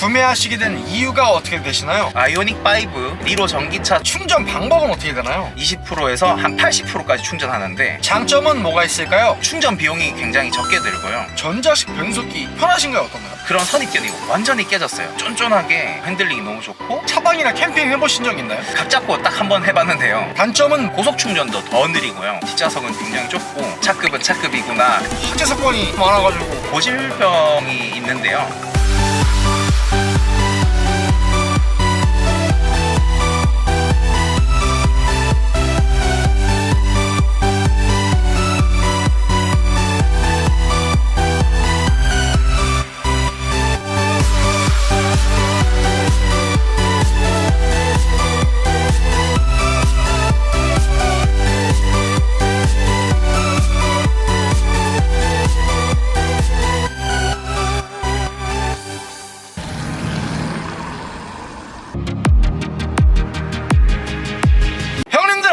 구매하시게 된 이유가 어떻게 되시나요? 아이오닉5 니로 전기차 충전 방법은 어떻게 되나요? 20%에서 한 80%까지 충전하는데 장점은 뭐가 있을까요? 충전 비용이 굉장히 적게 들고요. 전자식 변속기 편하신가요? 어떤가요? 그런 선입견이 완전히 깨졌어요. 쫀쫀하게 핸들링이 너무 좋고 차박이나 캠핑 해보신 적 있나요? 각 잡고 딱 한 번 해봤는데요. 단점은 고속 충전도 더 느리고요. 뒷좌석은 굉장히 좁고 차급은 차급이구나. 화재 사건이 많아가지고 고질병이 있는데요.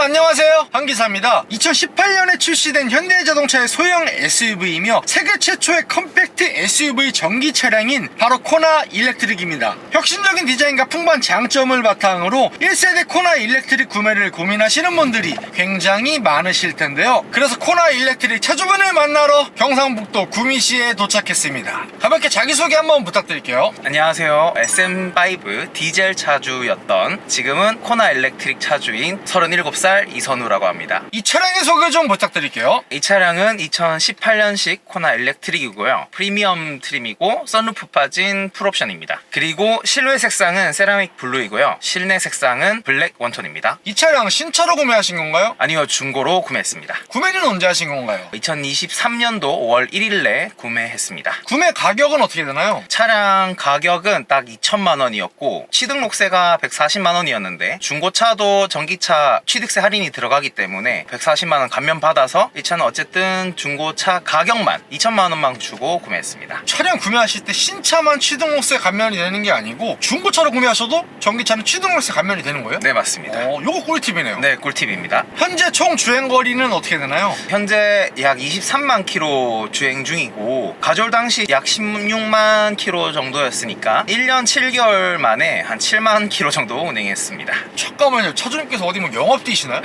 안녕하세요, 한기사입니다. 2018년에 출시된 현대자동차의 소형 SUV이며 세계 최초의 컴팩트 SUV 전기 차량인 바로 코나 일렉트릭입니다. 혁신적인 디자인과 풍부한 장점을 바탕으로 1세대 코나 일렉트릭 구매를 고민하시는 분들이 굉장히 많으실 텐데요. 그래서 코나 일렉트릭 차주분을 만나러 경상북도 구미시에 도착했습니다. 가볍게 자기소개 한번 부탁드릴게요. 안녕하세요. SM5 디젤 차주였던 지금은 코나 일렉트릭 차주인 37살 이선우라고 합니다. 이 차량의 소개 좀 부탁드릴게요. 이 차량은 2018년식 코나 일렉트릭이고요. 프리미엄 트림이고 썬루프 빠진 풀옵션입니다. 그리고 실외 색상은 세라믹 블루이고요. 실내 색상은 블랙 원톤입니다. 이 차량 신차로 구매하신 건가요? 아니요, 중고로 구매했습니다. 구매는 언제 하신 건가요? 2023년도 5월 1일에 구매했습니다. 구매 가격은 어떻게 되나요? 차량 가격은 딱 2천만 원이었고 취등록세가 140만 원이었는데 중고차도 전기차 취득세 할인이 들어가기 때문에 140만 원 감면 받아서 이 차는 어쨌든 중고차 가격만 2천만 원만 주고 구매했습니다. 차량 구매하실 때 신차만 취등록세 감면이 되는 게 아니고 중고차로 구매하셔도 전기차는 취등록세 감면이 되는 거예요? 네, 맞습니다. 요거 꿀팁이네요. 네, 꿀팁입니다. 현재 총 주행거리는 어떻게 되나요? 현재 약 23만 킬로 주행 중이고 가절 당시 약 16만 킬로 정도였으니까 1년 7개월 만에 한 7만 킬로 정도 운행했습니다. 잠깐만요, 차주님께서 어디 뭐 영업 뛰시나요?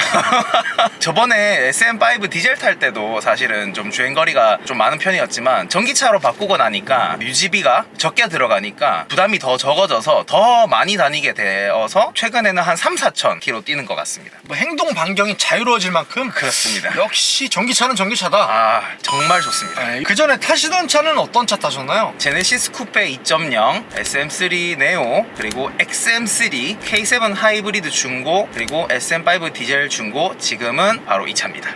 저번에 SM5 디젤 탈 때도 사실은 좀 주행거리가 좀 많은 편이었지만 전기차로 바꾸고 나니까 유지비가 적게 들어가니까 부담이 더 적어져서 더 많이 다니게 되어서 최근에는 한 3, 4천 킬로 뛰는 것 같습니다. 뭐 행동 반경이 자유로워질 만큼 그렇습니다. 역시 전기차는 전기차다. 아, 정말 좋습니다. 그 전에 타시던 차는 어떤 차 타셨나요? 제네시스 쿠페 2.0, SM3 네오, 그리고 XM3, K7 하이브리드 중고, 그리고 SM5 디젤 중고, 지금은 바로 이 차입니다.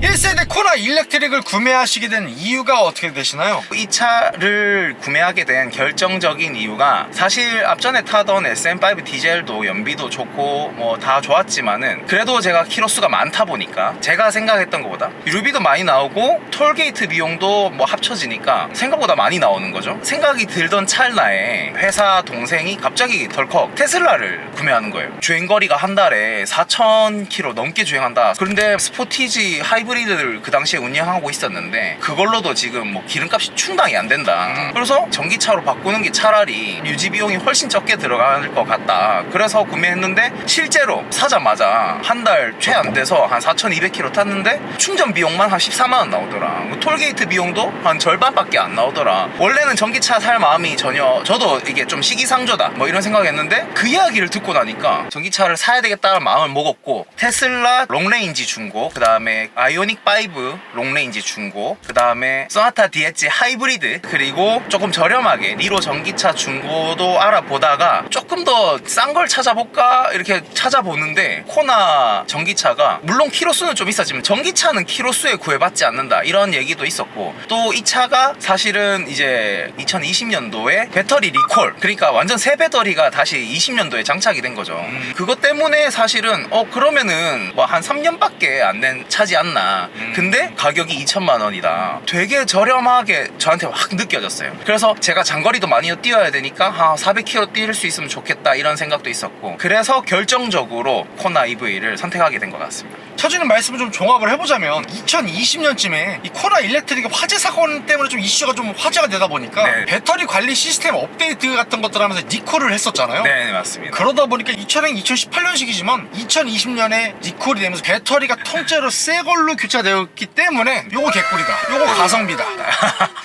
1세대 코나 일렉트릭을 구매하시게 된 이유가 어떻게 되시나요? 이 차를 구매하게 된 결정적인 이유가 사실 앞전에 타던 SM5 디젤도 연비도 좋고 뭐 다 좋았지만은 그래도 제가 키로수가 많다 보니까 제가 생각했던 것보다 유류비도 많이 나오고 톨게이트 비용도 뭐 합쳐지니까 생각보다 많이 나오는 거죠. 생각이 들던 찰나에 회사 동생이 갑자기 덜컥 테슬라를 구매하는 거예요. 주행거리가 한 달에 4,000km 넘게 주행한다. 그런데 스포티지 하이브리드를 그 당시에 운영하고 있었는데 그걸로도 지금 뭐 기름값이 충당이 안 된다. 그래서 전기차로 바꾸는 게 차라리 유지 비용이 훨씬 적게 들어갈 것 같다. 그래서 구매했는데 실제로 사자마자 한 달 채 안 돼서 한 4,200km 탔는데 충전 비용만 한 14만 원 나오더라. 뭐 톨게이트 비용도 한 절반밖에 안 나오더라. 원래는 전기차 살 마음이 전혀, 저도 이게 좀 시기상조다 뭐 이런 생각했는데 그 이야기를 듣고 나니까 전기차를 사야 되겠다는 마음을 먹었고 테슬라 롱레인지 중고, 그 다음에 아이오닉5 롱레인지 중고, 그 다음에 소나타 DH 하이브리드, 그리고 조금 저렴하게 니로 전기차 중고도 알아보다가 조금 더 싼 걸 찾아볼까 이렇게 찾아보는데 코나 전기차가 물론 키로수는 좀 있었지만 전기차는 키로수에 구애받지 않는다 이런 얘기도 있었고, 또 이 차가 사실은 이제 2020년도에 배터리 리콜, 그러니까 완전 새 배터리가 다시 20년도에 장착이 된 거죠. 그것 때문에 사실은 그러면은 뭐 한 3년밖에 안 된 차지 않나. 근데 가격이 2천만 원이다. 되게 저렴하게 저한테 확 느껴졌어요. 그래서 제가 장거리도 많이 뛰어야 되니까 400km 뛸 수 있으면 좋겠다 이런 생각도 있었고, 그래서 결정적으로 코나 EV를 선택하게 된 것 같습니다. 차주님 말씀을 좀 종합을 해보자면 2020년쯤에 이 코나 일렉트릭 화재 사건 때문에 좀 이슈가 좀 화제가 되다 보니까 네. 배터리 관리 시스템 업데이트 같은 것들 하면서 리콜을 했었잖아요. 네, 맞습니다. 그러다 보니까 이 차량이 2018년식이지만 2020년에 리콜이 되면서 배터리가 통째로 새 걸로 교체되었기 때문에 요거 개꿀이다, 요거 가성비다.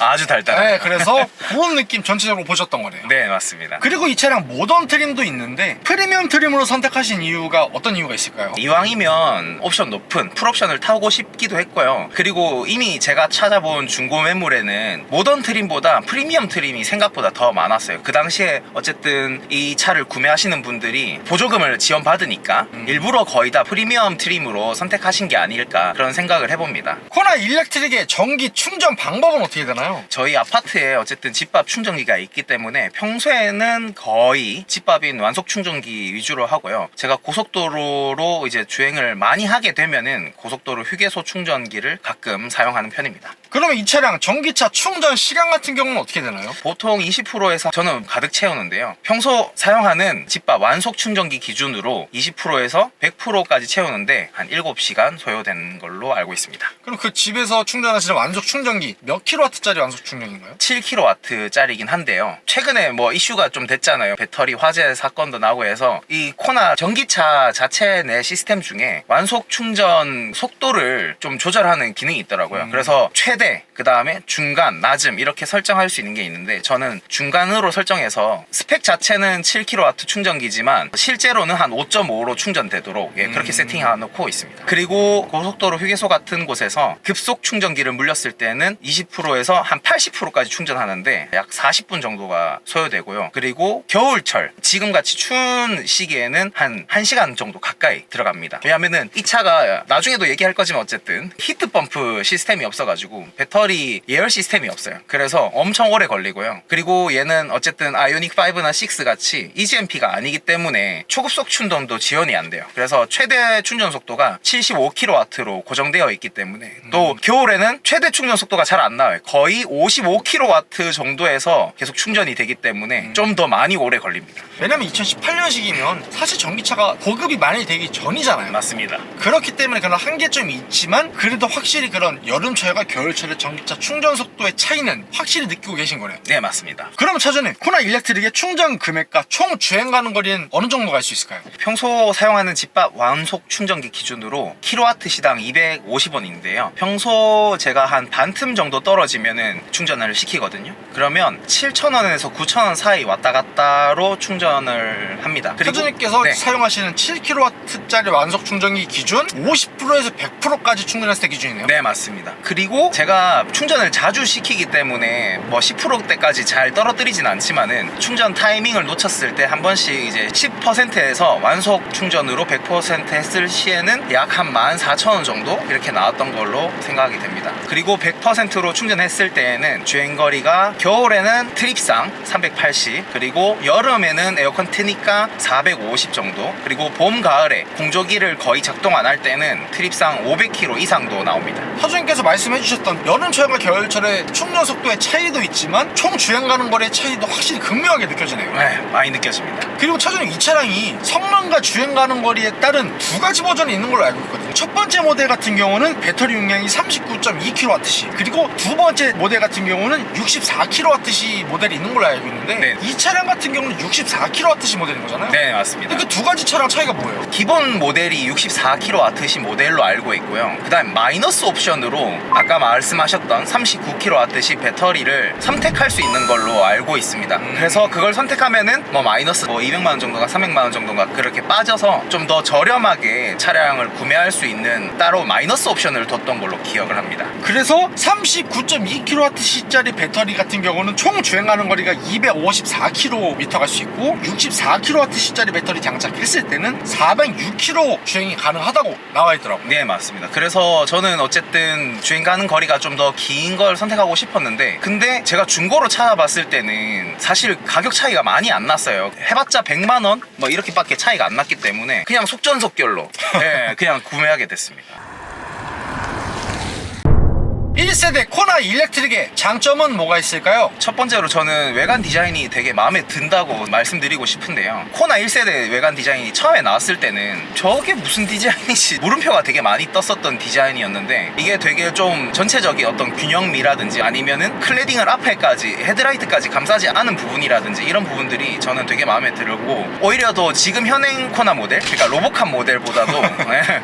아주 달달한. 네, 그래서 그런 느낌 전체적으로 보셨던 거네요. 네, 맞습니다. 그리고 이 차량 모던 트림도 있는데 프리미엄 트림으로 선택하신 이유가 어떤 이유가 있을까요? 이왕이면 옵션 높은 풀옵션을 타고 싶기도 했고요. 그리고 이미 제가 찾아본 중고 매물에는 모던 트림보다 프리미엄 트림이 생각보다 더 많았어요. 그 당시에 어쨌든 이 차를 구매하시는 분들이 보조금을 지원받으니까 일부러 거의 다 프리미엄 트림으로 선택하신 게 아닐까 그런 생각을 해봅니다. 코나 일렉트릭의 전기 충전 방법은 어떻게 되나요? 저희 아파트에 어쨌든 집밥 충전기가 있기 때문에 평소에는 거의 집밥인 완속 충전기 위주로 하고요. 제가 고속도로로 이제 주행을 많이 하게 되면은 고속도로 휴게소 충전기를 가끔 사용하는 편입니다. 그러면 이 차량 전기차 충전 시간 같은 경우는 어떻게 되나요? 보통 20%에서 저는 가득 채우는데요. 평소 사용하는 집밥 완속 충전기 기준으로 20%에서 100%까지 채우는데 한 7시간 소요되는 걸로 알고 있습니다. 그럼 그 집에서 충전하시는 완속 충전기 몇 킬로와트짜리 완속 충전인가요? 7kW짜리긴 한데요. 최근에 뭐 이슈가 좀 됐잖아요. 배터리 화재 사건도 나고 해서 이 코나 전기차 자체 내 시스템 중에 완속 충전 속도를 좀 조절하는 기능이 있더라고요. 그래서 최대, 그 다음에 중간, 낮음 이렇게 설정할 수 있는 게 있는데 저는 중간으로 설정해서 스펙 자체는 7kW 충전기지만 실제로는 한 5.5로 충전되도록 그렇게 세팅해놓고 있습니다. 그리고 고속도로 휴게소 같은 곳에서 급속 충전기를 물렸을 때는 20%에서 한 80%까지 충전하는데 약 40분 정도가 소요되고요. 그리고 겨울철 지금같이 추운 시기에는 한 1시간 정도 가까이 들어갑니다. 왜냐면은 이 차가 나중에도 얘기할 거지만 어쨌든 히트펌프 시스템이 없어가지고 배터리 예열 시스템이 없어요. 그래서 엄청 오래 걸리고요. 그리고 얘는 어쨌든 아이오닉 5나 6 같이 EGMP가 아니기 때문에 초급속 충전도 지원이 안 돼요. 그래서 최대 충전 속도가 75kW로 고정되어 있기 때문에 또 겨울에는 최대 충전 속도가 잘 안 나와요. 거의 55kW 정도에서 계속 충전이 되기 때문에 좀 더 많이 오래 걸립니다. 왜냐면 2018년식이면 사실 전기차가 보급이 많이 되기 전이잖아요. 맞습니다. 그렇기 때문에 그런 한계점이 있지만 그래도 확실히 그런 여름철과 겨울철의 전기차 충전 속도의 차이는 확실히 느끼고 계신 거네요. 네, 맞습니다. 그러면 차주님, 코나 일렉트릭의 충전 금액과 총 주행 가는 거리는 어느 정도 갈 수 있을까요? 평소 사용하는 집밥 완속 충전기 기준으로 킬로와트 시당 250원인데요. 평소 제가 한 반틈 정도 떨어지면은 충전을 시키거든요. 그러면 7,000원에서 9,000원 사이 왔다 갔다로 충전을 합니다. 그리고 차주님께서 네. 사용하시는 7kW짜리 완속 충전기 기준 50%에서 100%까지 충전했을 때 기준이네요. 네, 맞습니다. 그리고 제가 충전을 자주 시키기 때문에 뭐 10%대까지 잘 떨어뜨리진 않지만은 충전 타이밍을 놓쳤을 때 한 번씩 이제 10%에서 완속 충전으로 100% 했을 시에는 약 한 14,000원 정도 이렇게 나왔던 걸로 생각이 됩니다. 그리고 100%로 충전했을 때에는 주행거리가 겨울에는 트립상 380, 그리고 여름에는 에어컨 트니까 450 정도, 그리고 봄, 가을에 공조기를 거의 작동 안 할 때는 트립상 500km 이상도 나옵니다. 차주님께서 말씀해주셨던 여름철과 겨울철의 충전 속도의 차이도 있지만 총 주행 가는 거리의 차이도 확실히 극명하게 느껴지네요. 네, 많이 느껴집니다. 그리고 차주님, 이 차량이 성능과 주행 가는 거리에 따른 두 가지 버전이 있는 걸로 알고 있거든요. 첫 번째 모델 같은 경우는 배터리 용량이 39.2kWh, 그리고 두 번째 모델 같은 경우는 64kWh 모델이 있는 걸로 알고 있는데 네. 이 차량 같은 경우는 64kWh 모델인 거잖아요. 네, 맞습니다. 그 두 가지 차량 차이가 뭐예요? 기본 모델이 64kWh 모델로 알고 있고요. 그 다음 마이너스 옵션으로 아까 말씀하셨던 39kWh 배터리를 선택할 수 있는 걸로 알고 있습니다. 그래서 그걸 선택하면은 뭐 마이너스 뭐 200만원 정도가 300만원 정도가 그렇게 빠져서 좀 더 저렴하게 차량을 구매할 수 있는 따로 마이너스 옵션을 뒀던 걸로 기억을 합니다. 그래서 39.2kWh짜리 배터리 같은 경우는 총 주행하는 거리가 254km 갈 수 있고 64kWh짜리 배터리 장착했을 때는 406km 주행이 가능하다고 나와 있더라고요. 네, 맞습니다. 그래서 저는 어쨌든 주행 가는 거리가 좀 더 긴 걸 선택하고 싶었는데 근데 제가 중고로 찾아봤을 때는 사실 가격 차이가 많이 안 났어요. 해봤자 100만원 뭐 이렇게밖에 차이가 안 났기 때문에 그냥 속전속결로 네, 그냥 구매하게 됐습니다. 1세대 코나 일렉트릭의 장점은 뭐가 있을까요? 첫 번째로 저는 외관 디자인이 되게 마음에 든다고 말씀드리고 싶은데요. 코나 1세대 외관 디자인이 처음에 나왔을 때는 저게 무슨 디자인이지 물음표가 되게 많이 떴었던 디자인이었는데, 이게 되게 좀 전체적인 어떤 균형미라든지 아니면은 클래딩을 앞에까지 헤드라이트까지 감싸지 않은 부분이라든지 이런 부분들이 저는 되게 마음에 들고, 오히려 더 지금 현행 코나 모델, 그러니까 로보캅 모델보다도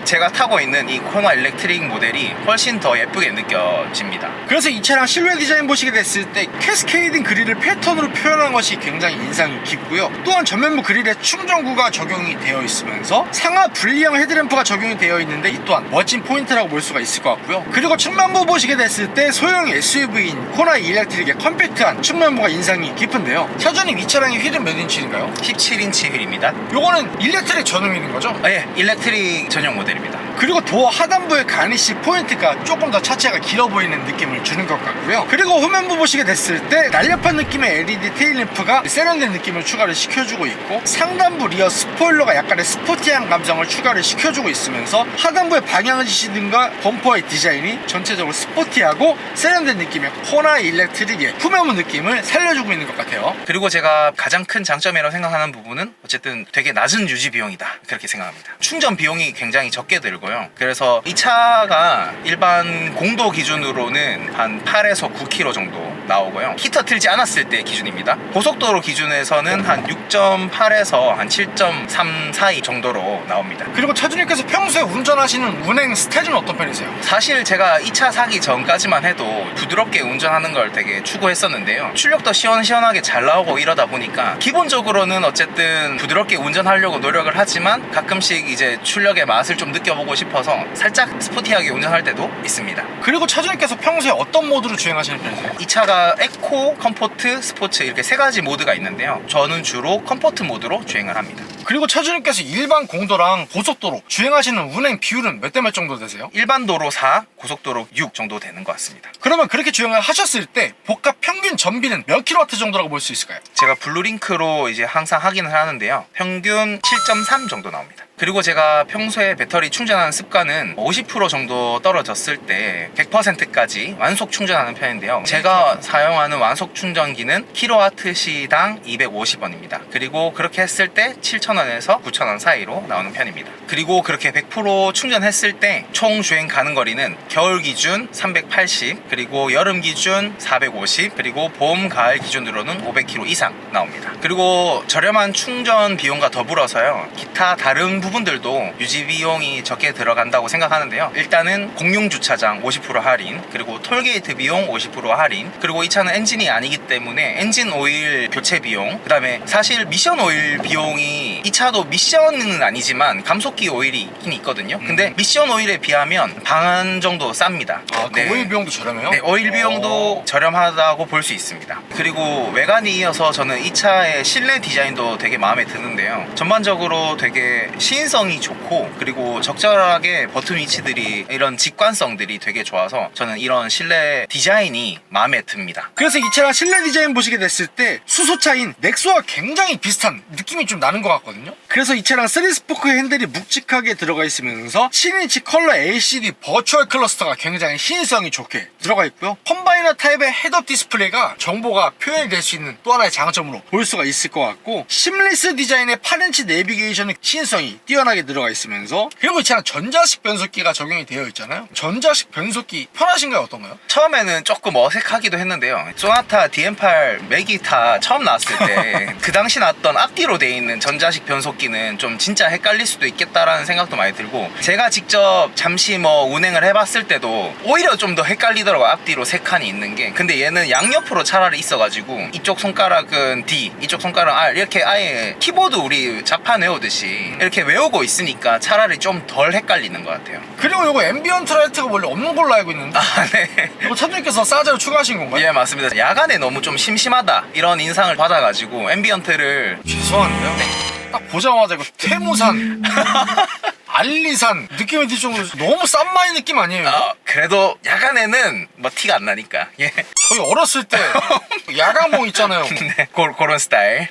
제가 타고 있는 이 코나 일렉트릭 모델이 훨씬 더 예쁘게 느껴집니다. 그래서 이 차량 실내 디자인 보시게 됐을 때 캐스케이딩 그릴을 패턴으로 표현한 것이 굉장히 인상이 깊고요. 또한 전면부 그릴에 충전구가 적용이 되어 있으면서 상하 분리형 헤드램프가 적용이 되어 있는데, 이 또한 멋진 포인트라고 볼 수가 있을 것 같고요. 그리고 측면부 보시게 됐을 때 소형 SUV인 코나 일렉트릭의 컴팩트한 측면부가 인상이 깊은데요. 차주님, 이 차량의 휠은 몇 인치인가요? 17인치 휠입니다. 요거는 일렉트릭 전용 휠인 거죠? 예, 일렉트릭 전용 모델입니다. 그리고 도어 하단부의 가니쉬 포인트가 조금 더 차체가 길어 보이는 느낌을 주는 것 같고요. 그리고 후면부 보시게 됐을 때 날렵한 느낌의 LED 테일램프가 세련된 느낌을 추가를 시켜주고 있고, 상단부 리어 스포일러가 약간의 스포티한 감성을 추가를 시켜주고 있으면서 하단부의 방향지시 등과 범퍼의 디자인이 전체적으로 스포티하고 세련된 느낌의 코나 일렉트릭의 후면부 느낌을 살려주고 있는 것 같아요. 그리고 제가 가장 큰 장점이라고 생각하는 부분은 어쨌든 되게 낮은 유지 비용이다, 그렇게 생각합니다. 충전 비용이 굉장히 적게 들고요. 그래서 이 차가 일반 공도 기준으로는 한 8에서 9km 정도 나오고요. 히터 틀지 않았을 때 기준입니다. 고속도로 기준에서는 한 6.8에서 한 7.3 사이 정도로 나옵니다. 그리고 차주님께서 평소에 운전하시는 운행 스타일은 어떤 편이세요? 사실 제가 이 차 사기 전까지만 해도 부드럽게 운전하는 걸 되게 추구했었는데요. 출력도 시원시원하게 잘 나오고 이러다 보니까 기본적으로는 어쨌든 부드럽게 운전하려고 노력을 하지만, 가끔씩 이제 출력의 맛을 좀 느껴보고 싶어서 살짝 스포티하게 운전할 때도 있습니다. 그리고 차주님께서 평소에 어떤 모드로 주행하시는 편이세요? 이 차가 에코, 컴포트, 스포츠 이렇게 세 가지 모드가 있는데요. 저는 주로 컴포트 모드로 주행을 합니다. 그리고 차주님께서 일반 공도랑 고속도로 주행하시는 운행 비율은 몇 대 몇 정도 되세요? 일반 도로 4, 고속도로 6 정도 되는 것 같습니다. 그러면 그렇게 주행을 하셨을 때 복합 평균 전비는 몇 킬로와트 정도라고 볼 수 있을까요? 제가 블루링크로 이제 항상 확인을 하는데요. 평균 7.3 정도 나옵니다. 그리고 제가 평소에 배터리 충전하는 습관은 50% 정도 떨어졌을 때 100%까지 완속 충전하는 편인데요. 제가 사용하는 완속 충전기는 킬로와트시당 250원입니다. 그리고 그렇게 했을 때 7,000원에서 9,000원 사이로 나오는 편입니다. 그리고 그렇게 100% 충전했을 때 총 주행 가는 거리는 겨울 기준 380, 그리고 여름 기준 450, 그리고 봄, 가을 기준으로는 500km 이상 나옵니다. 그리고 저렴한 충전 비용과 더불어서요, 기타 다른 부분들도 유지 비용이 적게 들어간다고 생각하는데요. 일단은 공용 주차장 50% 할인, 그리고 톨게이트 비용 50% 할인, 그리고 이 차는 엔진이 아니기 때문에 엔진 오일 교체 비용, 그 다음에 사실 미션 오일 비용이, 이 차도 미션은 아니지만 감속기 오일이 있긴 있거든요. 근데 미션 오일에 비하면 반 정도 쌉니다. 그 오일 비용도 저렴해요? 네, 오일 비용도 저렴하다고 볼 수 있습니다. 그리고 외관이 이어서 저는 이 차의 실내 디자인도 되게 마음에 드는데요. 전반적으로 되게 시인성이 좋고, 그리고 적절하게 버튼 위치들이, 이런 직관성들이 되게 좋아서 저는 이런 실내 디자인이 마음에 듭니다. 그래서 이 차량 실내 디자인 보시게 됐을 때 수소차인 넥소와 굉장히 비슷한 느낌이 좀 나는 것 같거든요. 그래서 이 차량 3스포크 핸들이 묵직하게 들어가 있으면서 7인치 컬러 LCD 버추얼 클러스터가 굉장히 시인성이 좋게 들어가 있고요. 컴바이너 타입의 헤드업 디스플레이가 정보가 표현이 될 수 있는 또 하나의 장점으로 볼 수가 있을 것 같고, 심리스 디자인의 8인치 내비게이션의 시인성이 뛰어나게 들어가 있으면서, 그리고 이 차량 전자식 변속기가 적용이 되어 있잖아요. 전자식 변속기 편하신가요? 어떤가요? 처음에는 조금 어색하기도 했는데요. 소나타 DM8 메기타 처음 나왔을 때 그 당시 나왔던 앞뒤로 돼 있는 전자식 변속기는 좀 진짜 헷갈릴 수도 있겠다라는 생각도 많이 들고, 제가 직접 잠시 운행을 해봤을 때도 오히려 좀 더 헷갈리더라고요. 앞뒤로 세 칸이 있는 게. 근데 얘는 양옆으로 차라리 있어가지고 이쪽 손가락은 D, 이쪽 손가락은 R, 이렇게 아예 키보드 우리 자판 외우듯이 이렇게 외우고 있으니까 차라리 좀 덜 헷갈리는 것 같아요. 그리고 이거 앰비언트 라이트가 원래 없는 걸로 알고 있는데, 네. 이거 차주님께서 싸제로 추가하신 건가요? 예, 맞습니다. 야간에 너무 좀 심심하다 이런 인상을 받아가지고 앰비언트를. 죄송한데요. 딱 보자마자 이거 태무산 알리산 느낌이 들 정도로 너무 싼 마이 느낌 아니에요? 그래도 야간에는 티가 안 나니까. 예. 저희 어렸을 때 야광봉 있잖아요. 네, 그런 스타일.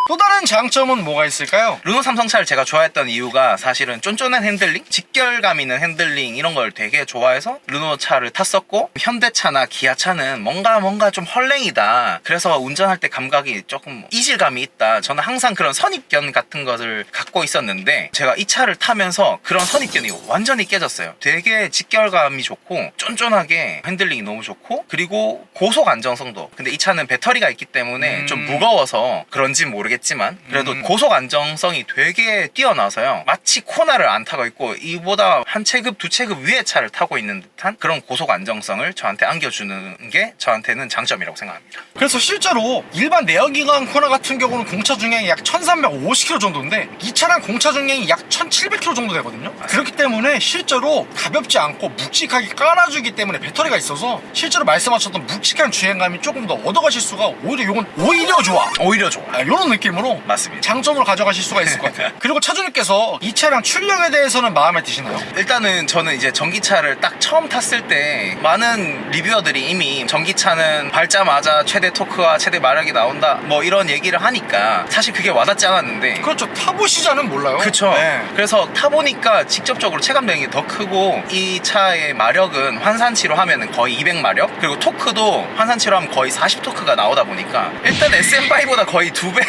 또 다른 장점은 뭐가 있을까요? 르노 삼성차를 제가 좋아했던 이유가 사실은 쫀쫀한 핸들링, 직결감 있는 핸들링 이런 걸 되게 좋아해서 르노 차를 탔었고, 현대차나 기아차는 뭔가 좀 헐랭이다, 그래서 운전할 때 감각이 조금 이질감이 있다, 저는 항상 그런 선입견 같은 것을 갖고 있었는데 제가 이 차를 타면서 그런 선입견이 완전히 깨졌어요. 되게 직결감이 좋고 쫀쫀하게 핸들링이 너무 좋고, 그리고 고속 안정성도, 근데 이 차는 배터리가 있기 때문에 좀 무거워서 그런지 모르겠지만 그래도 고속 안정성이 되게 뛰어나서요, 마치 코나를 안 타고 있고 이보다 한 체급 두 체급 위의 차를 타고 있는 듯한 그런 고속 안정성을 저한테 안겨주는 게 저한테는 장점이라고 생각합니다. 그래서 실제로 일반 내연기관 코나 같은 경우는 공차 중량이 약 1350km 정도인데 이 차량 공차 중량이 약 1700km 정도 되거든요. 그렇기 때문에 실제로 가볍지 않고 묵직하게 깔아주기 때문에 배터리가 있어서 실제로 말씀하셨던 묵직한 주행감이 조금 더 얻어가실 수가, 오히려 좋아. 오히려 좋아. 이런 느낌으로 맞습니다. 장점으로 가져가실 수가 있을 것 같아요. 그리고 차주님께서 이 차량 출력에 대해서는 마음에 드시나요? 일단은 저는 이제 전기차를 딱 처음 탔을 때 많은 리뷰어들이 이미 전기차는 밟자마자 최대 토크와 최대 마력이 나온다 뭐 이런 얘기를 하니까 사실 그게 와닿지 않았는데, 그렇죠. 타보시자는 몰라요. 그쵸. 네. 그래서 타보니까 직접적으로 체감되는 게 더 크고, 이 차의 마력은 환산치로 하면 거의 200마력, 그리고 토크도 환산치로 하면 거의 40토크가 나오다 보니까 일단 SM5보다 거의 2배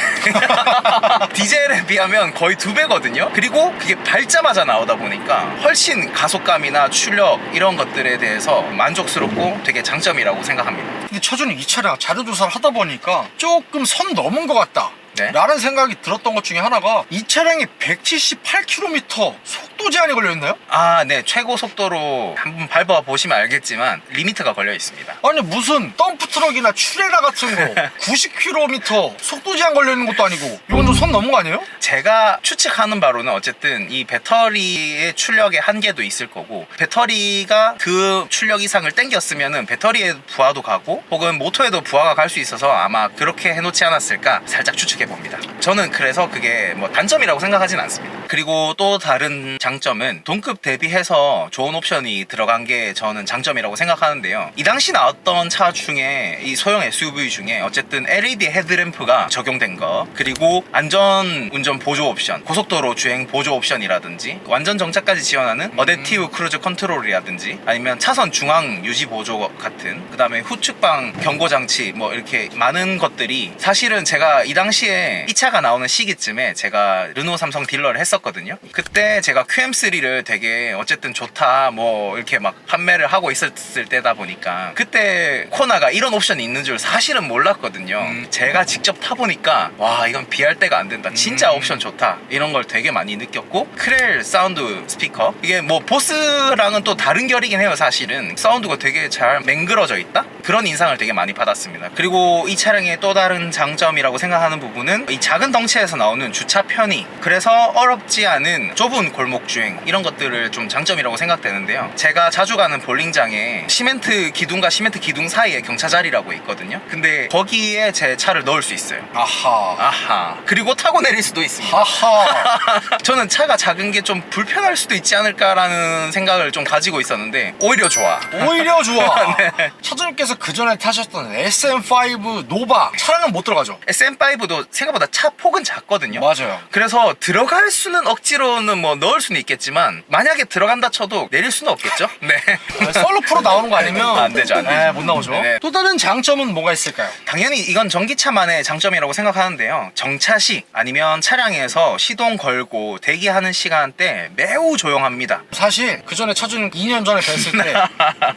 디젤에 비하면 거의 2배거든요. 그리고 그게 밟자마자 나오다 보니까 훨씬 가속감이나 출력 이런 것들에 대해서 만족스럽고 되게 장점이라고 생각합니다. 근데 차주님 이 차량 자료조사를 하다 보니까 조금 선 넘은 것 같다, 네? 라는 생각이 들었던 것 중에 하나가 이 차량이 178km 속도 제한이 걸려있나요? 아, 네. 최고 속도로 한번 밟아 보시면 알겠지만 리미트가 걸려 있습니다. 아니 무슨 덤프트럭이나 추레라 같은 거 90km 속도 제한 걸려있는 것도 아니고 이건 좀 선 넘은 거 아니에요? 제가 추측하는 바로는 어쨌든 이 배터리의 출력의 한계도 있을 거고, 배터리가 그 출력 이상을 땡겼으면은 배터리에 부하도 가고 혹은 모터에도 부하가 갈 수 있어서 아마 그렇게 해놓지 않았을까 살짝 추측해 봅니다. 저는 그래서 그게 뭐 단점이라고 생각하진 않습니다. 그리고 또 다른 장점은 동급 대비해서 좋은 옵션이 들어간 게 저는 장점이라고 생각하는데요. 이 당시 나왔던 차 중에 이 소형 SUV 중에 어쨌든 LED 헤드램프가 적용된 거, 그리고 안전 운전 보조 옵션, 고속도로 주행 보조 옵션이라든지 완전 정차까지 지원하는 어댑티브 크루즈 컨트롤이라든지 아니면 차선 중앙 유지 보조 같은, 그 다음에 후측방 경고 장치 뭐 이렇게 많은 것들이, 사실은 제가 이 당시에 이 차가 나오는 시기쯤에 제가 르노 삼성 딜러를 했었거든요. 그때 제가 QM3를 되게 어쨌든 좋다 뭐 이렇게 막 판매를 하고 있었을 때다 보니까 그때 코나가 이런 옵션이 있는 줄 사실은 몰랐거든요. 제가 직접 타보니까 와, 이건 비할 데가 안 된다, 진짜 옵션 좋다, 이런 걸 되게 많이 느꼈고, 크렐 사운드 스피커, 이게 뭐 보스랑은 또 다른 결이긴 해요. 사실은 사운드가 되게 잘 맹글어져 있다, 그런 인상을 되게 많이 받았습니다. 그리고 이 차량의 또 다른 장점이라고 생각하는 부분은 이 작은 덩치에서 나오는 주차 편의, 그래서 어렵지 않은 좁은 골목 주행, 이런 것들을 좀 장점이라고 생각되는데요. 제가 자주 가는 볼링장에 시멘트 기둥과 시멘트 기둥 사이에 경차자리라고 있거든요. 근데 거기에 제 차를 넣을 수 있어요. 아하. 그리고 타고 내릴 수도 있습니다. 아하. 저는 차가 작은 게 좀 불편할 수도 있지 않을까라는 생각을 좀 가지고 있었는데 오히려 좋아. 오히려 좋아. 네. 차주님께서 그 전에 타셨던 SM5 노바 차량은 못 들어가죠? SM5도 생각보다 차 폭은 작거든요. 맞아요. 그래서 들어갈 수는 억지로는 뭐 넣을 수는 있겠지만 만약에 들어간다 쳐도 내릴 수는 없겠죠. 네. 썰루프로 나오는 거 아니면 안 되죠. 네, 못 나오죠. 네. 또 다른 장점은 뭐가 있을까요? 당연히 이건 전기차만의 장점이라고 생각하는데요. 정차 시 아니면 차량에서 시동 걸고 대기하는 시간대 매우 조용합니다. 사실 그 전에 차주님 2년 전에 뵀을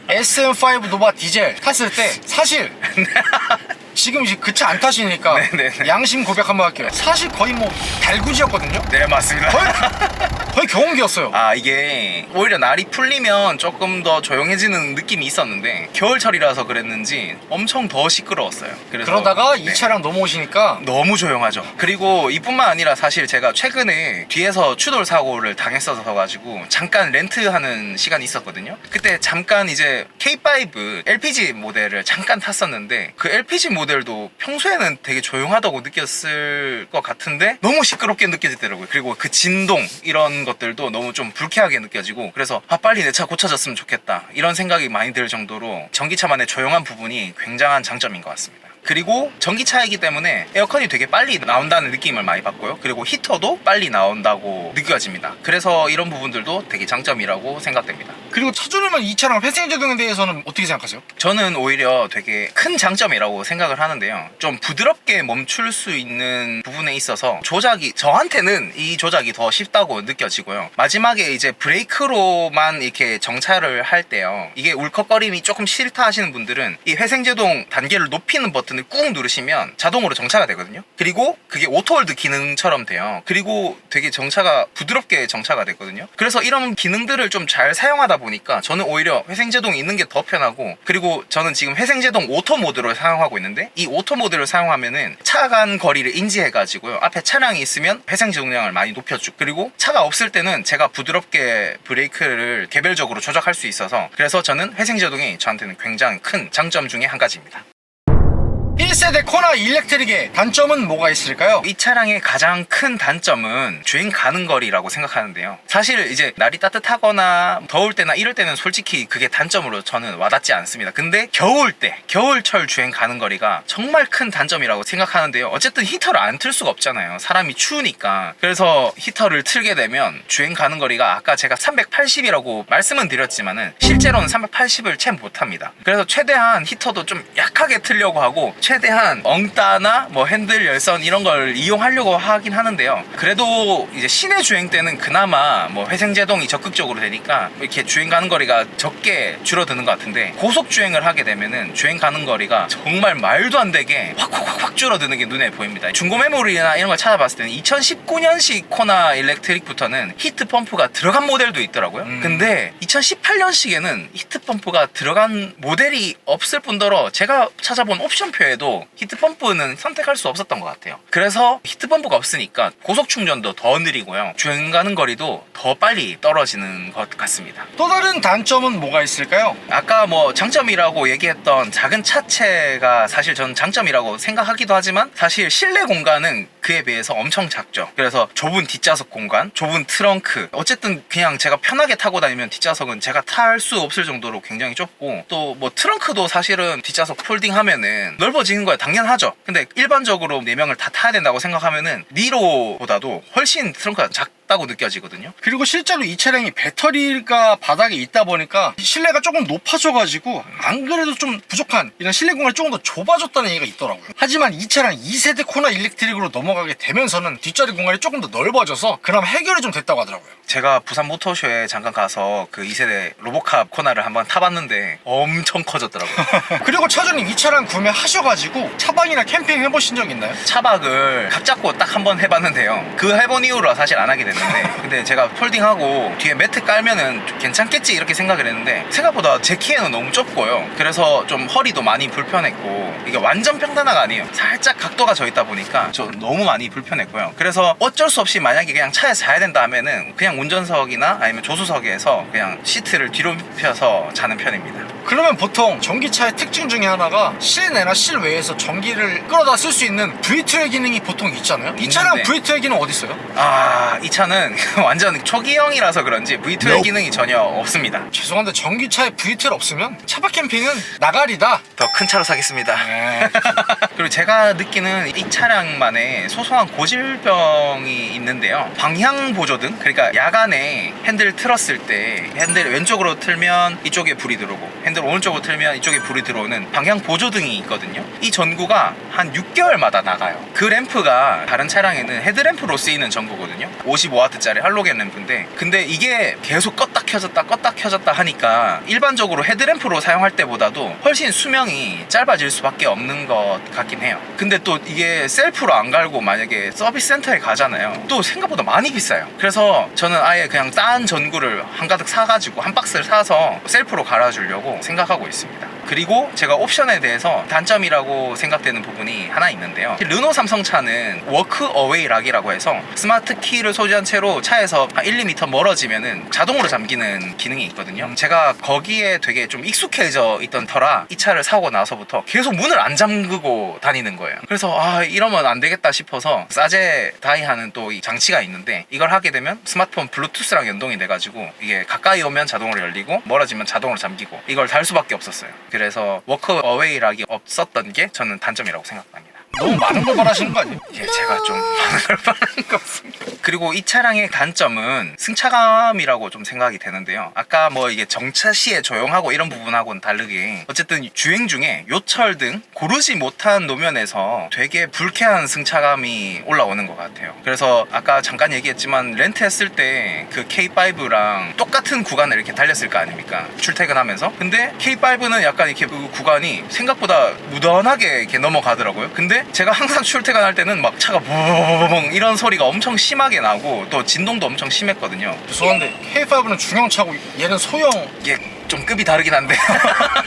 때 SM5 노바 디젤 탔을 때 사실 지금 이제 그 차 안 타시니까 네네네. 양심 고백 한번 할게요. 사실 거의 뭐 달구지였거든요. 네, 맞습니다. 거의 경운기였어요. 아, 이게 오히려 날이 풀리면 조금 더 조용해지는 느낌이 있었는데 겨울철이라서 그랬는지 엄청 더 시끄러웠어요. 그래서 그러다가 이 네. 차량 넘어오시니까 너무 조용하죠. 그리고 이뿐만 아니라 사실 제가 최근에 뒤에서 추돌 사고를 당했어서 가지고 잠깐 렌트하는 시간이 있었거든요. 그때 잠깐 이제 K5 LPG 모델을 잠깐 탔었는데 그 LPG 모델도 평소에는 되게 조용하다고 느꼈을 것 같은데 너무 시끄럽게 느껴지더라고요. 그리고 그 진동 이런 것들도 너무 좀 불쾌하게 느껴지고, 그래서 아, 빨리 내 차 고쳐졌으면 좋겠다, 이런 생각이 많이 들 정도로 전기차만의 조용한 부분이 굉장한 장점인 것 같습니다. 그리고 전기차이기 때문에 에어컨이 되게 빨리 나온다는 느낌을 많이 받고요. 그리고 히터도 빨리 나온다고 느껴집니다. 그래서 이런 부분들도 되게 장점이라고 생각됩니다. 그리고 차주님은 이 차량 회생제동에 대해서는 어떻게 생각하세요? 저는 오히려 되게 큰 장점이라고 생각을 하는데요. 좀 부드럽게 멈출 수 있는 부분에 있어서 조작이, 저한테는 이 조작이 더 쉽다고 느껴지고요. 마지막에 이제 브레이크로만 이렇게 정차를 할 때요, 이게 울컥거림이 조금 싫다 하시는 분들은 이 회생제동 단계를 높이는 버튼을 꾹 누르시면 자동으로 정차가 되거든요. 그리고 그게 오토홀드 기능처럼 돼요. 그리고 되게 정차가 부드럽게 정차가 되거든요. 그래서 이런 기능들을 좀 잘 사용하다 보니까 저는 오히려 회생제동이 있는 게 더 편하고, 그리고 저는 지금 회생제동 오토 모드를 사용하고 있는데, 이 오토 모드를 사용하면은 차 간 거리를 인지해가지고요, 앞에 차량이 있으면 회생제동량을 많이 높여주고, 그리고 차가 없을 때는 제가 부드럽게 브레이크를 개별적으로 조작할 수 있어서, 그래서 저는 회생제동이 저한테는 굉장히 큰 장점 중에 한 가지입니다. 1세대 코나 일렉트릭의 단점은 뭐가 있을까요? 이 차량의 가장 큰 단점은 주행 가는 거리라고 생각하는데요. 사실 이제 날이 따뜻하거나 더울 때나 이럴 때는 솔직히 그게 단점으로 저는 와닿지 않습니다. 근데 겨울철 주행 가는 거리가 정말 큰 단점이라고 생각하는데요. 어쨌든 히터를 안 틀 수가 없잖아요. 사람이 추우니까. 그래서 히터를 틀게 되면 주행 가는 거리가, 아까 제가 380이라고 말씀은 드렸지만은 실제로는 380을 채 못합니다. 그래서 최대한 히터도 좀 약하게 틀려고 하고, 최대한 엉따나 뭐 핸들 열선 이런 걸 이용하려고 하긴 하는데요. 그래도 이제 시내 주행 때는 그나마 뭐 회생제동이 적극적으로 되니까 이렇게 주행 가는 거리가 적게 줄어드는 것 같은데, 고속 주행을 하게 되면은 주행 가는 거리가 정말 말도 안 되게 확 줄어드는 게 눈에 보입니다. 중고 메모리나 이런 걸 찾아봤을 때는 2019년식 코나 일렉트릭부터는 히트 펌프가 들어간 모델도 있더라고요. 근데 2018년식에는 히트 펌프가 들어간 모델이 없을 뿐더러 제가 찾아본 옵션표에도 히트펌프는 선택할 수 없었던 것 같아요. 그래서 히트펌프가 없으니까 고속 충전도 더 느리고요, 주행 가는 거리도 더 빨리 떨어지는 것 같습니다. 또 다른 단점은 뭐가 있을까요? 아까 뭐 장점이라고 얘기했던 작은 차체가 사실 저는 장점이라고 생각하기도 하지만, 사실 실내 공간은 그에 비해서 엄청 작죠. 그래서 좁은 뒷좌석 공간, 좁은 트렁크, 어쨌든 그냥 제가 편하게 타고 다니면 뒷좌석은 제가 탈 수 없을 정도로 굉장히 좁고, 또 뭐 트렁크도 사실은 뒷좌석 폴딩 하면은 넓어지는 거야 당연하죠. 근데 일반적으로 4명을 다 타야 된다고 생각하면은 니로보다도 훨씬 트렁크가 작다고 느껴지거든요. 그리고 실제로 이 차량이 배터리가 바닥에 있다 보니까 실내가 조금 높아져가지고 안 그래도 좀 부족한 이런 실내 공간이 조금 더 좁아졌다는 얘기가 있더라고요. 하지만 이 차량 2세대 코나 일렉트릭으로 넘어가게 되면서는 뒷자리 공간이 조금 더 넓어져서 그나마 해결이 좀 됐다고 하더라고요. 제가 부산 모터쇼에 잠깐 가서 그 2세대 로보캅 코나를 한번 타봤는데 엄청 커졌더라고요. 그리고 차주님 이 차량 구매하셔가지고 차박이나 캠핑 해보신 적 있나요? 차박을 각 잡고 딱 한 번 해봤는데요. 그 해본 이후로 사실 안 하게 됐는데, 근데 제가 폴딩하고 뒤에 매트 깔면은 좀 괜찮겠지 이렇게 생각을 했는데, 생각보다 제 키에는 너무 좁고요. 그래서 좀 허리도 많이 불편했고, 이게 완전 평탄화가 아니에요. 살짝 각도가 져 있다 보니까 저 너무 많이 불편했고요. 그래서 어쩔 수 없이 만약에 그냥 차에서 자야 된다 하면은 그냥 운전석이나 아니면 조수석에서 그냥 시트를 뒤로 펴서 자는 편입니다. 그러면 보통 전기차의 특징 중에 하나가 실내나 실외에서 전기를 끌어다 쓸 수 있는 V2의 기능이 보통 있잖아요. 이 차량 있는데. V2의 기능 어디 있어요? 이 차는 완전 초기형이라서 그런지 V2의 기능이 전혀 없습니다. 죄송한데 전기차에 V2가 없으면 차박 캠핑은 나가리다. 더 큰 차로 사겠습니다. 네. 그리고 제가 느끼는 이 차량만의 소소한 고질병이 있는데요. 방향 보조등, 그러니까 야간에 핸들 틀었을 때 핸들 왼쪽으로 틀면 이쪽에 불이 들어오고, 핸들 오른쪽으로 틀면 이쪽에 불이 들어오는 방향 보조등이 있거든요. 이 전구가 한 6개월마다 나가요. 그 램프가 다른 차량에는 헤드램프로 쓰이는 전구거든요. 55W짜리 할로겐 램프인데, 근데 이게 계속 껐다 켜졌다 하니까 일반적으로 헤드램프로 사용할 때보다도 훨씬 수명이 짧아질 수밖에 없는 것 같긴 해요. 근데 또 이게 셀프로 안 갈고 만약에 서비스 센터에 가잖아요. 또 생각보다 많이 비싸요. 그래서 저는 아예 그냥 싼 전구를 한가득 사가지고 한 박스를 사서 셀프로 갈아주려고 생각하고 있습니다. 그리고 제가 옵션에 대해서 단점이라고 생각되는 부분이 하나 있는데요. 르노 삼성차는 워크 어웨이 락이라고 해서 스마트 키를 소지한 채로 차에서 한 1, 2m 멀어지면은 자동으로 잠기는 기능이 있거든요. 제가 거기에 되게 좀 익숙해져 있던 터라 이 차를 사고 나서부터 계속 문을 안 잠그고 다니는 거예요. 그래서 이러면 안 되겠다 싶어서 사제 다이하는 또 이 장치가 있는데, 이걸 하게 되면 스마트폰 블루투스랑 연동이 돼가지고 이게 가까이 오면 자동으로 열리고 멀어지면 자동으로 잠기고, 이걸 달 수밖에 없었어요. 그래서 워크어웨이락이 없었던 게 저는 단점이라고 생각합니다. 너무 많은 걸 바라시는 거 아니에요? 이게 제가 좀 많은 걸 바라는 것 같습니다. 그리고 이 차량의 단점은 승차감이라고 좀 생각이 되는데요. 아까 뭐 이게 정차 시에 조용하고 이런 부분하고는 다르게 어쨌든 주행 중에 요철 등 고르지 못한 노면에서 되게 불쾌한 승차감이 올라오는 것 같아요. 그래서 아까 잠깐 얘기했지만 렌트했을 때 그 K5랑 똑같은 구간을 이렇게 달렸을 거 아닙니까? 출퇴근하면서. 근데 K5는 약간 이렇게 그 구간이 생각보다 무던하게 이렇게 넘어가더라고요. 근데 제가 항상 출퇴근할 때는 막 차가 붕 이런 소리가 엄청 심하게 나고 또 진동도 엄청 심했거든요. 죄송한데 K5는 중형차고 얘는 소형. 이게 좀 급이 다르긴 한데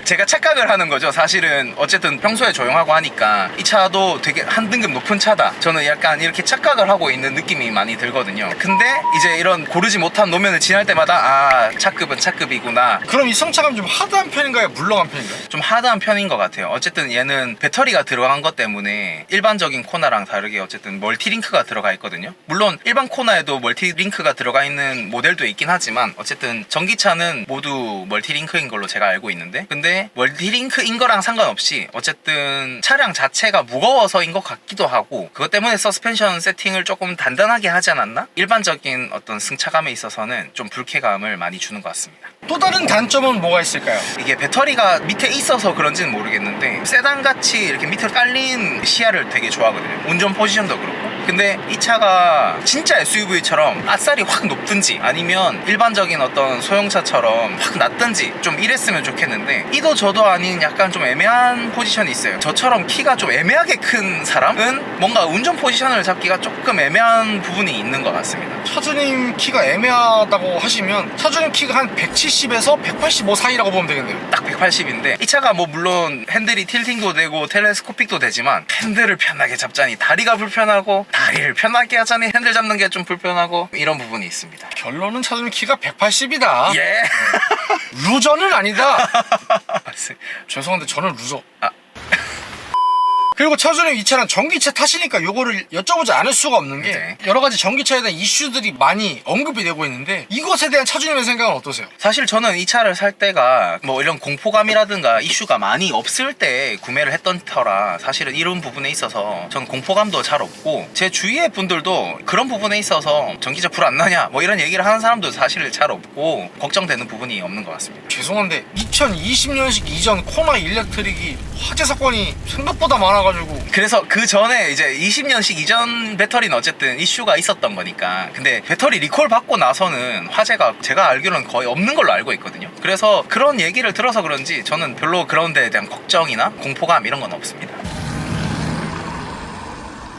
제가 착각을 하는 거죠. 사실은 어쨌든 평소에 조용하고 하니까 이 차도 되게 한 등급 높은 차다, 저는 약간 이렇게 착각을 하고 있는 느낌이 많이 들거든요. 근데 이제 이런 고르지 못한 노면을 지날 때마다 아, 차급은 차급이구나. 그럼 이 승차감이 좀 하드한 편인가요? 물렁한 편인가요? 좀 하드한 편인 것 같아요. 어쨌든 얘는 배터리가 들어간 것 때문에 일반적인 코나랑 다르게 어쨌든 멀티링크가 들어가 있거든요. 물론 일반 코나에도 멀티링크가 들어가 있는 모델도 있긴 하지만 어쨌든 전기차는 모두 멀티링크인 걸로 제가 알고 있는데, 근데 멀티링크인 거랑 상관없이 어쨌든 차량 자체가 무거워서인 것 같기도 하고, 그것 때문에 서스펜션 세팅을 조금 단단하게 하지 않았나? 일반적인 어떤 승차감에 있어서는 좀 불쾌감을 많이 주는 것 같습니다. 또 다른 단점은 뭐가 있을까요? 이게 배터리가 밑에 있어서 그런지는 모르겠는데 세단같이 이렇게 밑으로 깔린 시야를 되게 좋아하거든요. 운전 포지션도 그렇고. 근데 이 차가 진짜 SUV처럼 아싸리 확 높든지 아니면 일반적인 어떤 소형차처럼 확 낮든지 좀 이랬으면 좋겠는데, 이도 저도 아닌 약간 좀 애매한 포지션이 있어요. 저처럼 키가 좀 애매하게 큰 사람은 뭔가 운전 포지션을 잡기가 조금 애매한 부분이 있는 것 같습니다. 차주님 키가 애매하다고 하시면 차주님 키가 한 170에서 185 사이라고 보면 되겠네요. 딱 180인데 이 차가 뭐 물론 핸들이 틸팅도 되고 텔레스코픽도 되지만 핸들을 편하게 잡자니 다리가 불편하고, 다리를 편하게 하자니 핸들 잡는 게 좀 불편하고, 이런 부분이 있습니다. 결론은 차주님 키가 180이다. 예. 루저는 아니다. 죄송한데 저는 루저. 그리고 차주님 이 차는 전기차 타시니까 요거를 여쭤보지 않을 수가 없는 게 네. 여러 가지 전기차에 대한 이슈들이 많이 언급이 되고 있는데 이것에 대한 차주님의 생각은 어떠세요? 사실 저는 이 차를 살 때가 뭐 이런 공포감이라든가 이슈가 많이 없을 때 구매를 했던 터라 사실은 이런 부분에 있어서 저는 공포감도 잘 없고, 제 주위의 분들도 그런 부분에 있어서 전기차 불 안 나냐 뭐 이런 얘기를 하는 사람도 사실 잘 없고 걱정되는 부분이 없는 것 같습니다. 죄송한데 2020년식 이전 코나 일렉트릭이 화재 사건이 생각보다 많아가지고. 그래서 그 전에 이제 20년식 이전 배터리는 어쨌든 이슈가 있었던 거니까. 근데 배터리 리콜 받고 나서는 화재가 제가 알기로는 거의 없는 걸로 알고 있거든요. 그래서 그런 얘기를 들어서 그런지 저는 별로 그런 데에 대한 걱정이나 공포감 이런 건 없습니다.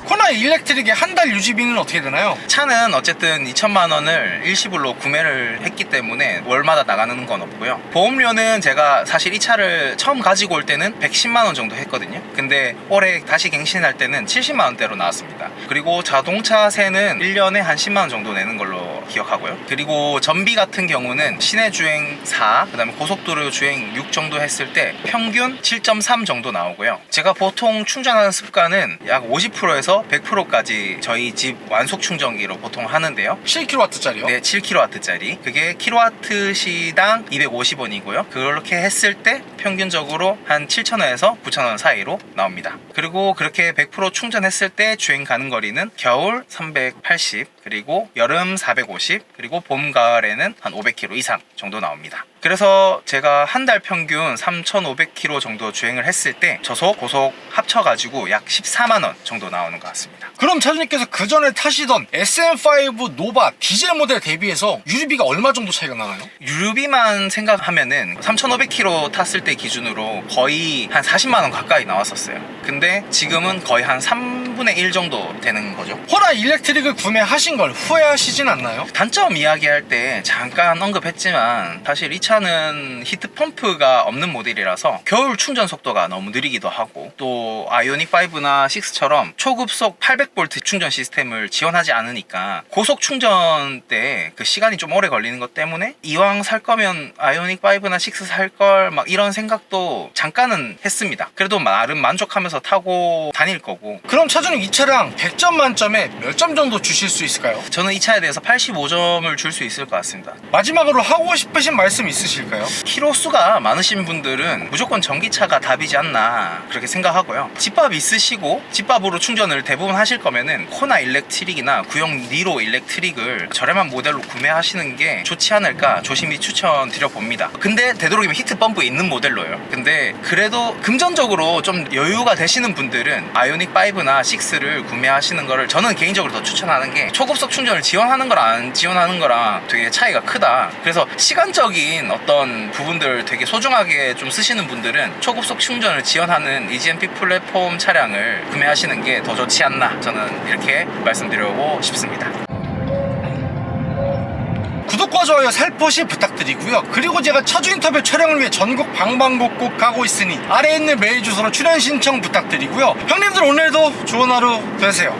코나 일렉트릭의 한 달 유지비는 어떻게 되나요? 차는 어쨌든 2천만 원을 일시불로 구매를 했기 때문에 월마다 나가는 건 없고요. 보험료는 제가 사실 이 차를 처음 가지고 올 때는 110만 원 정도 했거든요. 근데 올해 다시 갱신할 때는 70만 원대로 나왔습니다. 그리고 자동차세는 1년에 한 10만 원 정도 내는 걸로 기억하고요. 그리고 전비 같은 경우는 시내 주행 4, 그 다음에 고속도로 주행 6 정도 했을 때 평균 7.3 정도 나오고요. 제가 보통 충전하는 습관은 약 50%에서 100%까지 저희 집 완속 충전기로 보통 하는데요. 7kW짜리요? 네, 7kW짜리. 그게 kW시당 250원이고요. 그렇게 했을 때 평균적으로 한 7,000원에서 9,000원 사이로 나옵니다. 그리고 그렇게 100% 충전했을 때 주행 가는 거리는 겨울 380, 그리고 여름 450, 그리고 봄, 가을에는 한 500km 이상 정도 나옵니다. 그래서 제가 한 달 평균 3,500km 정도 주행을 했을 때 저속, 고속 합쳐가지고 약 14만 원 정도 나오는 것 같습니다. 그럼 차주님께서 그 전에 타시던 SM5 노바 디젤 모델 대비해서 유류비가 얼마 정도 차이가 나나요? 유류비만 생각하면은 3,500km 탔을 때 기준으로 거의 한 40만 원 가까이 나왔었어요. 근데 지금은 거의 한 3분의 1 정도 되는 거죠. 코나 일렉트릭을 구매하신 걸 후회하시진 않나요? 단점 이야기할 때 잠깐 언급했지만 사실 이 차는 히트 펌프가 없는 모델이라서 겨울 충전 속도가 너무 느리기도 하고, 또 아이오닉 5나 6처럼 초급속 800V 충전 시스템을 지원하지 않으니까 고속 충전 때 그 시간이 좀 오래 걸리는 것 때문에 이왕 살 거면 아이오닉 5나 6 살 걸 막 이런 생각도 잠깐은 했습니다. 그래도 나름 만족하면서 타고 다닐 거고. 그럼 차주님 이 차량 100점 만점에 몇 점 정도 주실 수 있을까요? 저는 이 차에 대해서 85점을 줄 수 있을 것 같습니다. 마지막으로 하고 싶으신 말씀 있으세요? 있으실까요? 키로수가 많으신 분들은 무조건 전기차가 답이지 않나 그렇게 생각하고요. 집밥 있으시고 집밥으로 충전을 대부분 하실 거면은 코나 일렉트릭이나 구형 니로 일렉트릭을 저렴한 모델로 구매하시는 게 좋지 않을까 조심히 추천드려 봅니다. 근데 되도록이면 히트 펌프 있는 모델로요. 근데 그래도 금전적으로 좀 여유가 되시는 분들은 아이오닉 5나 6를 구매하시는 거를 저는 개인적으로 더 추천하는 게 초급속 충전을 지원하는 거랑 안 지원하는 거랑 되게 차이가 크다. 그래서 시간적인 어떤 부분들 되게 소중하게 좀 쓰시는 분들은 초급속 충전을 지원하는 EGMP 플랫폼 차량을 구매하시는 게 더 좋지 않나 저는 이렇게 말씀드리고 싶습니다. 구독과 좋아요 살포시 부탁드리고요. 그리고 제가 차주 인터뷰 촬영을 위해 전국 방방곡곡 가고 있으니 아래에 있는 메일 주소로 출연 신청 부탁드리고요. 형님들 오늘도 좋은 하루 되세요.